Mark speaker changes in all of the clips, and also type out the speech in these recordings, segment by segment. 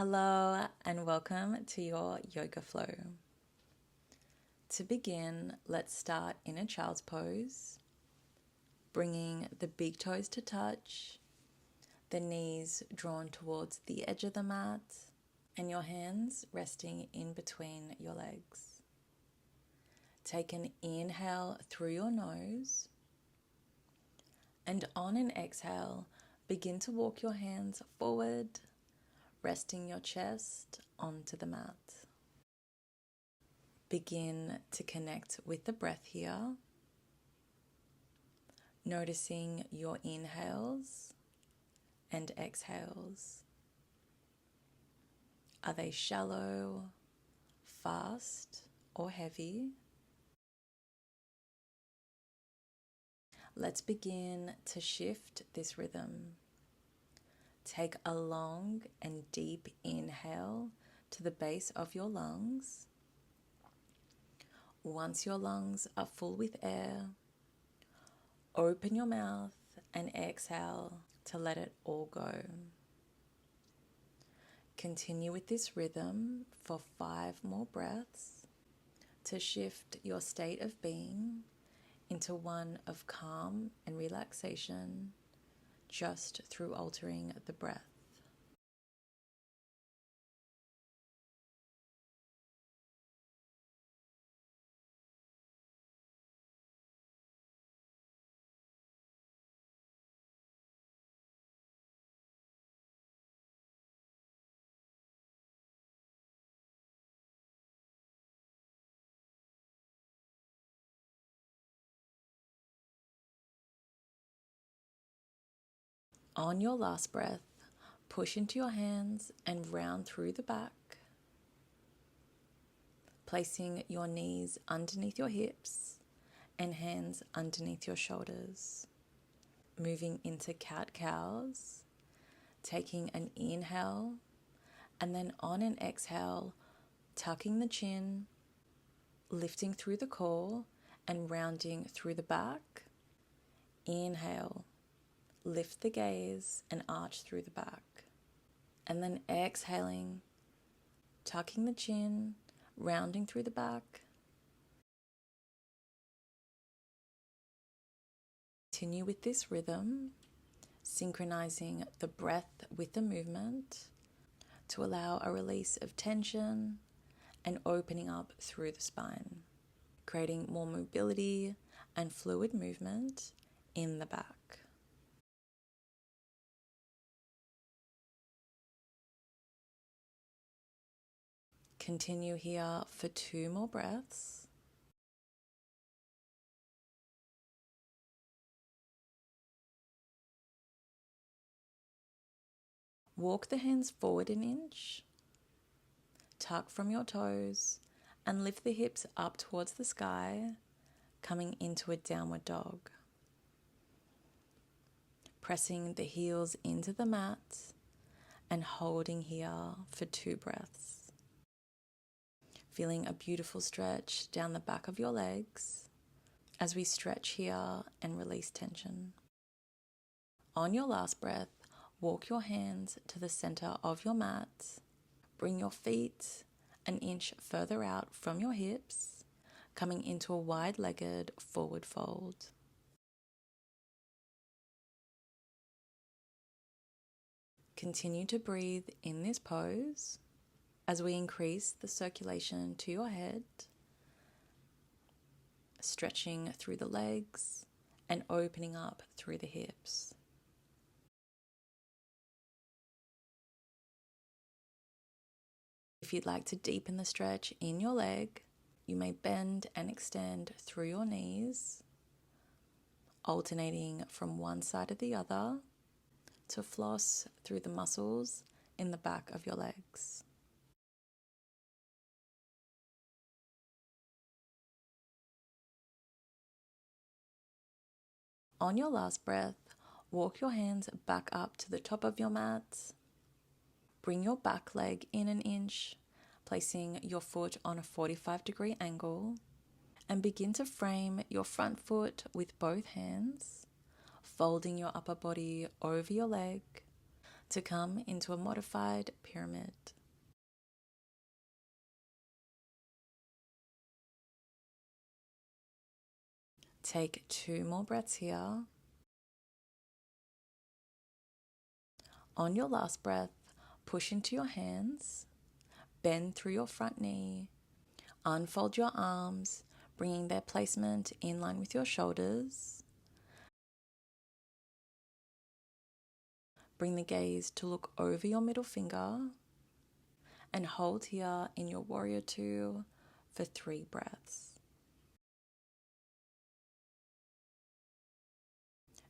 Speaker 1: Hello and welcome to your yoga flow. To begin, let's start in a child's pose, bringing the big toes to touch, the knees drawn towards the edge of the mat, and your hands resting in between your legs. Take an inhale through your nose, and on an exhale, begin to walk your hands forward, resting your chest onto the mat. Begin to connect with the breath here, noticing your inhales and exhales. Are they shallow, fast, or heavy? Let's begin to shift this rhythm. Take a long and deep inhale to the base of your lungs. Once your lungs are full with air, open your mouth and exhale to let it all go. Continue with this rhythm for 5 more breaths to shift your state of being into one of calm and relaxation just through altering the breath. On your last breath, push into your hands and round through the back, placing your knees underneath your hips and hands underneath your shoulders. Moving into cat-cows, taking an inhale, and then on an exhale, tucking the chin, lifting through the core and rounding through the back. Inhale, lift the gaze and arch through the back. And then exhaling, tucking the chin, rounding through the back. Continue with this rhythm, synchronizing the breath with the movement to allow a release of tension and opening up through the spine, creating more mobility and fluid movement in the back. Continue here for 2 more breaths. Walk the hands forward an inch, tuck from your toes, and lift the hips up towards the sky, coming into a downward dog. Pressing the heels into the mat and holding here for 2 breaths. Feeling a beautiful stretch down the back of your legs as we stretch here and release tension. On your last breath, walk your hands to the center of your mat. Bring your feet an inch further out from your hips, coming into a wide-legged forward fold. Continue to breathe in this pose as we increase the circulation to your head, stretching through the legs and opening up through the hips. If you'd like to deepen the stretch in your leg, you may bend and extend through your knees, alternating from one side to the other to floss through the muscles in the back of your legs. On your last breath, walk your hands back up to the top of your mat. Bring your back leg in an inch, placing your foot on a 45-degree angle, and begin to frame your front foot with both hands, folding your upper body over your leg to come into a modified pyramid. Take 2 more breaths here. On your last breath, push into your hands, bend through your front knee, unfold your arms, bringing their placement in line with your shoulders. Bring the gaze to look over your middle finger and hold here in your warrior 2 for 3 breaths.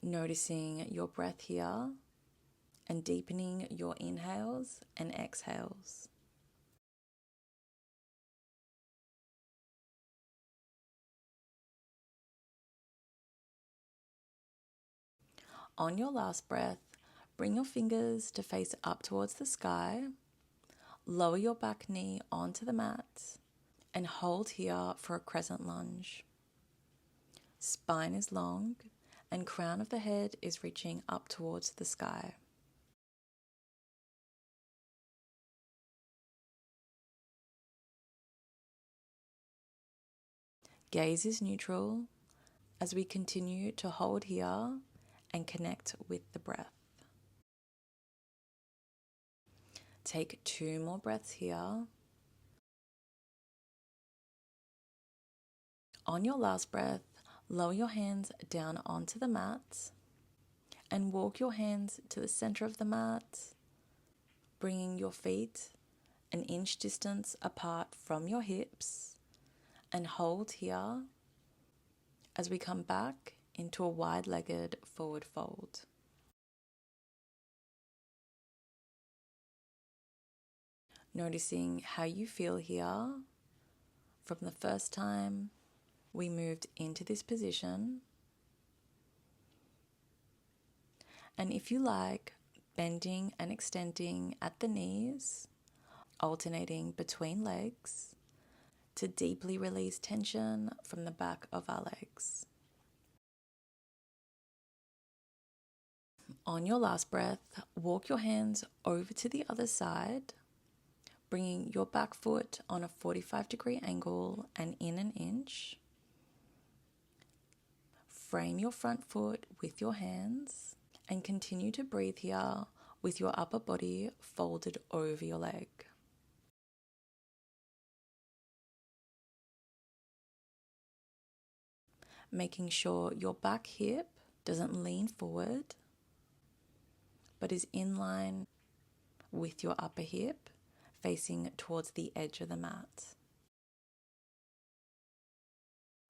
Speaker 1: Noticing your breath here and deepening your inhales and exhales. On your last breath, bring your fingers to face up towards the sky, lower your back knee onto the mat, and hold here for a crescent lunge. Spine is long and crown of the head is reaching up towards the sky. Gaze is neutral as we continue to hold here and connect with the breath. Take 2 more breaths here. On your last breath, lower your hands down onto the mat and walk your hands to the center of the mat, bringing your feet an inch distance apart from your hips, and hold here as we come back into a wide-legged forward fold. Noticing how you feel here from the first time we moved into this position. And if you like, bending and extending at the knees, alternating between legs to deeply release tension from the back of our legs. On your last breath, walk your hands over to the other side, bringing your back foot on a 45-degree angle and in an inch. Frame your front foot with your hands and continue to breathe here with your upper body folded over your leg. Making sure your back hip doesn't lean forward, but is in line with your upper hip, facing towards the edge of the mat.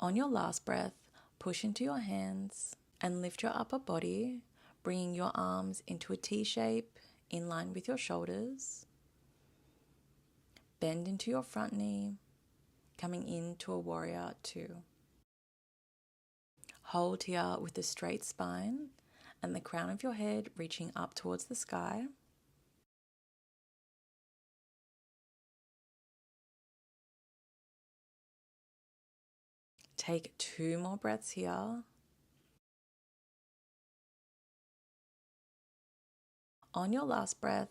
Speaker 1: On your last breath, push into your hands and lift your upper body, bringing your arms into a T shape in line with your shoulders. Bend into your front knee, coming into a warrior 2. Hold here with a straight spine and the crown of your head reaching up towards the sky. Take 2 more breaths here. On your last breath,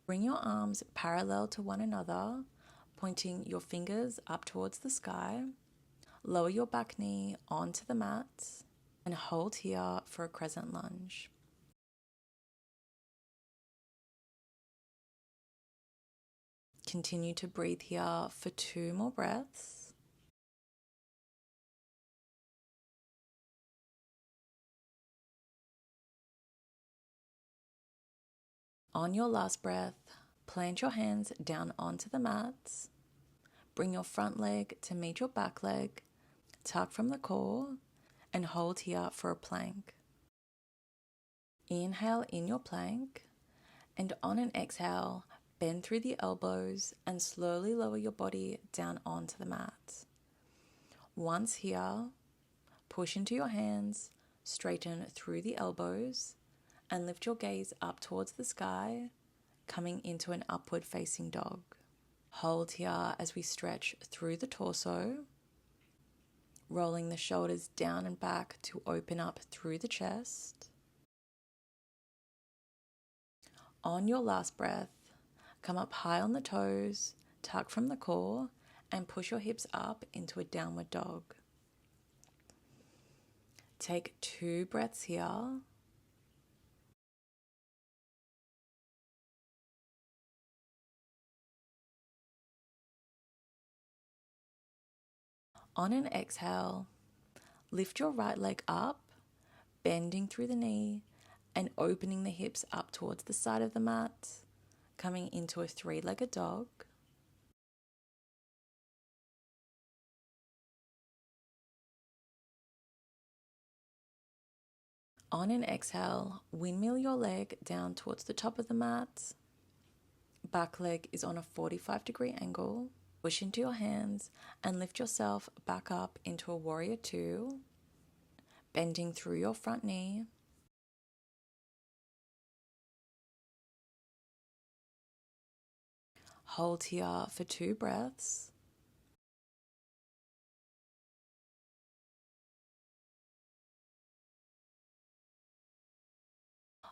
Speaker 1: bring your arms parallel to one another, pointing your fingers up towards the sky. Lower your back knee onto the mat and hold here for a crescent lunge. Continue to breathe here for 2 more breaths. On your last breath, plant your hands down onto the mat. Bring your front leg to meet your back leg, tuck from the core, and hold here for a plank. Inhale in your plank, and on an exhale, bend through the elbows and slowly lower your body down onto the mat. Once here, push into your hands, straighten through the elbows, and lift your gaze up towards the sky, coming into an upward facing dog. Hold here as we stretch through the torso, rolling the shoulders down and back to open up through the chest. On your last breath, come up high on the toes, tuck from the core, and push your hips up into a downward dog. Take 2 breaths here. On an exhale, lift your right leg up, bending through the knee and opening the hips up towards the side of the mat, coming into a 3-legged dog. On an exhale, windmill your leg down towards the top of the mat. Back leg is on a 45-degree angle. Push into your hands and lift yourself back up into a warrior 2, bending through your front knee. Hold here for 2 breaths.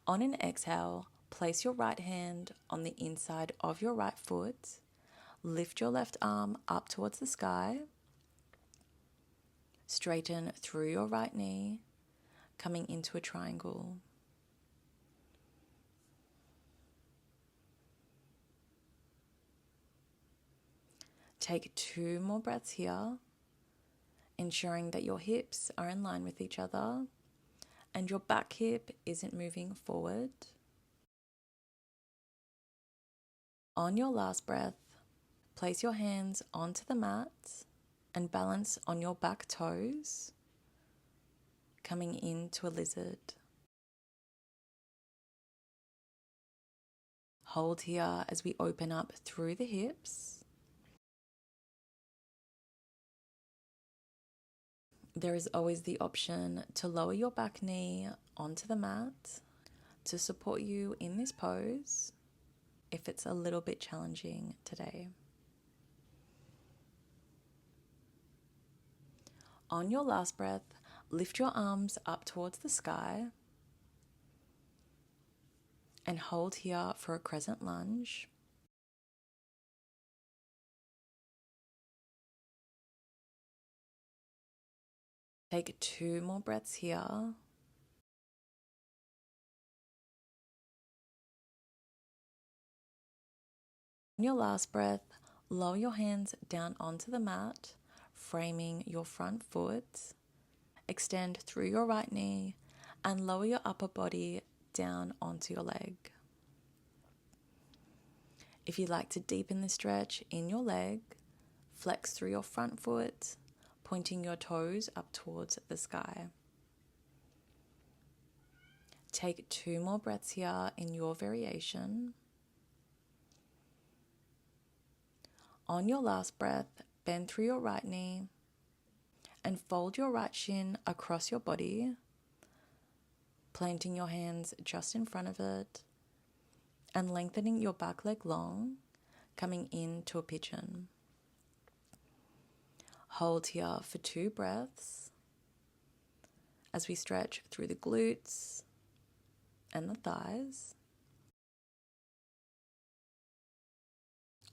Speaker 1: On an exhale, place your right hand on the inside of your right foot. Lift your left arm up towards the sky. Straighten through your right knee, coming into a triangle. Take 2 more breaths here, ensuring that your hips are in line with each other and your back hip isn't moving forward. On your last breath, place your hands onto the mat and balance on your back toes, coming into a lizard. Hold here as we open up through the hips. There is always the option to lower your back knee onto the mat to support you in this pose if it's a little bit challenging today. On your last breath, lift your arms up towards the sky and hold here for a crescent lunge. Take 2 more breaths here. On your last breath, lower your hands down onto the mat, framing your front foot. Extend through your right knee and lower your upper body down onto your leg. If you'd like to deepen the stretch in your leg, flex through your front foot, pointing your toes up towards the sky. Take 2 more breaths here in your variation. On your last breath, bend through your right knee and fold your right shin across your body, planting your hands just in front of it and lengthening your back leg long, coming into a pigeon. Hold here for 2 breaths as we stretch through the glutes and the thighs.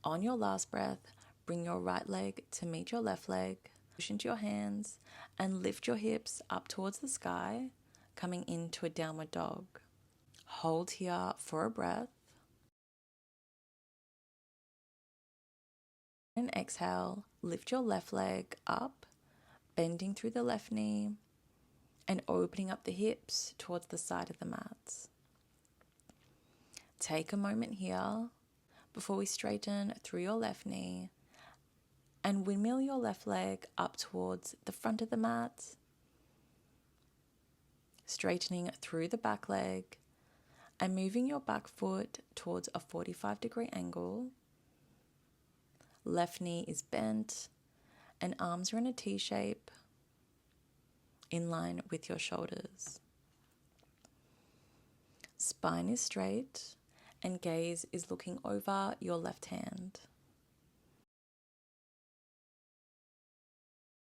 Speaker 1: On your last breath, bring your right leg to meet your left leg, push into your hands and lift your hips up towards the sky, coming into a downward dog. Hold here for a breath. And exhale, lift your left leg up, bending through the left knee and opening up the hips towards the side of the mat. Take a moment here before we straighten through your left knee and windmill your left leg up towards the front of the mat, straightening through the back leg and moving your back foot towards a 45-degree angle. Left knee is bent and arms are in a T shape in line with your shoulders. Spine is straight and gaze is looking over your left hand.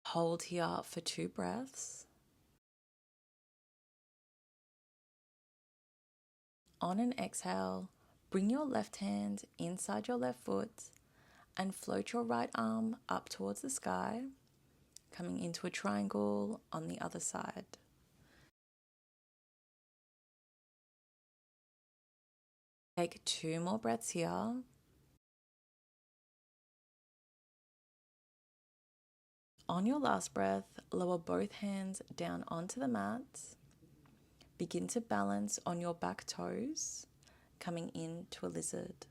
Speaker 1: Hold here for 2 breaths. On an exhale, Bring your left hand inside your left foot and float your right arm up towards the sky, coming into a triangle on the other side. Take 2 more breaths here. On your last breath, lower both hands down onto the mat. Begin to balance on your back toes, coming into a lizard.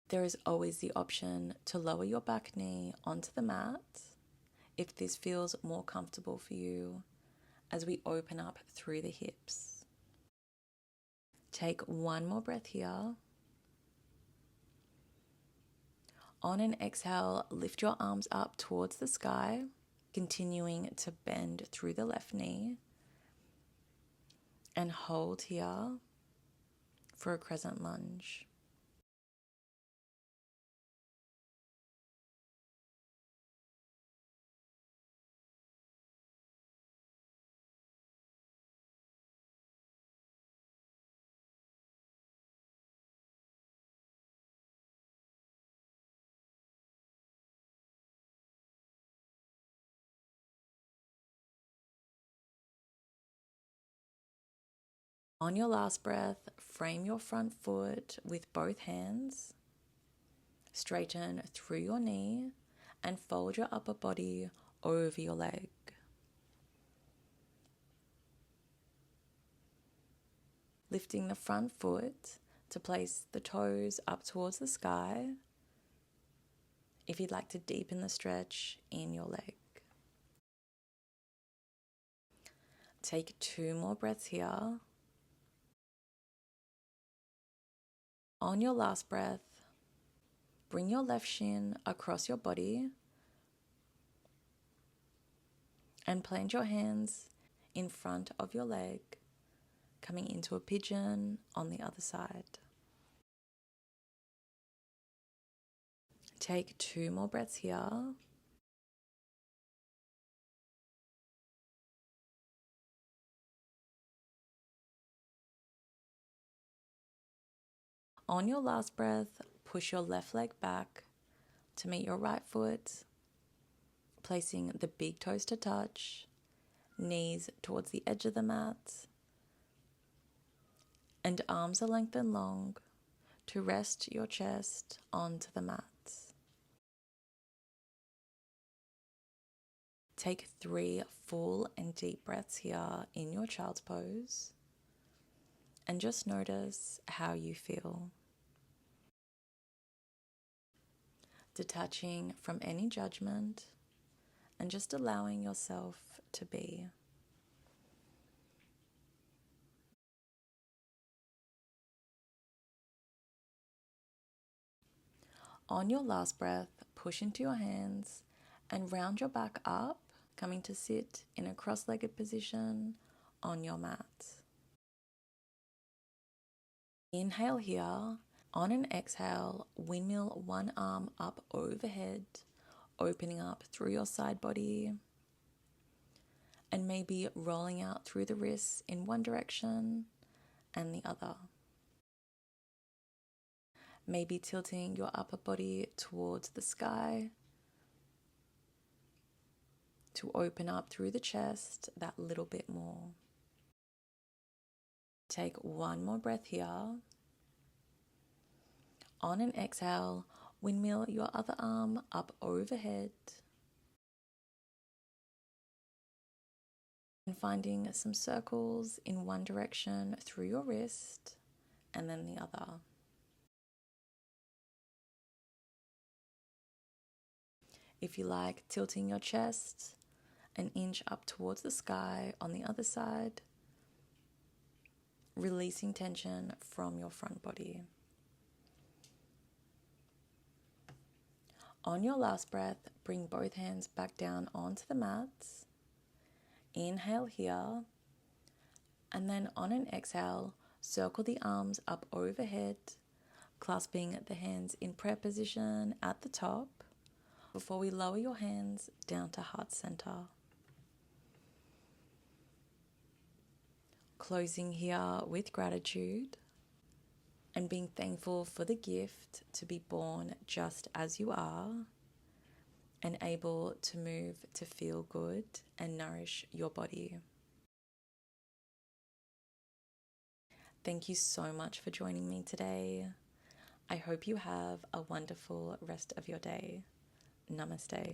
Speaker 1: There is always the option to lower your back knee onto the mat if this feels more comfortable for you as we open up through the hips. Take 1 more breath here. On an exhale, lift your arms up towards the sky, continuing to bend through the left knee, and hold here for a crescent lunge. On your last breath, frame your front foot with both hands, straighten through your knee, and fold your upper body over your leg. Lifting the front foot to place the toes up towards the sky if you'd like to deepen the stretch in your leg. Take 2 more breaths here. On your last breath, bring your left shin across your body and plant your hands in front of your leg, coming into a pigeon on the other side. Take 2 more breaths here. On your last breath, push your left leg back to meet your right foot, placing the big toes to touch, knees towards the edge of the mat, and arms a length and long to rest your chest onto the mat. Take 3 full and deep breaths here in your child's pose, and just notice how you feel. Detaching from any judgment and just allowing yourself to be. On your last breath, push into your hands and round your back up, coming to sit in a cross-legged position on your mat. Inhale here. On an exhale, windmill one arm up overhead, opening up through your side body, and maybe rolling out through the wrists in one direction and the other. Maybe tilting your upper body towards the sky to open up through the chest that little bit more. Take 1 more breath here. On an exhale, windmill your other arm up overhead and finding some circles in one direction through your wrist and then the other. If you like, tilting your chest an inch up towards the sky on the other side, releasing tension from your front body. On your last breath, bring both hands back down onto the mat. Inhale here, and then on an exhale, circle the arms up overhead, clasping the hands in prayer position at the top before we lower your hands down to heart center. closing here with gratitude and being thankful for the gift to be born just as you are and able to move to feel good and nourish your body. Thank you so much for joining me today. I hope you have a wonderful rest of your day. Namaste.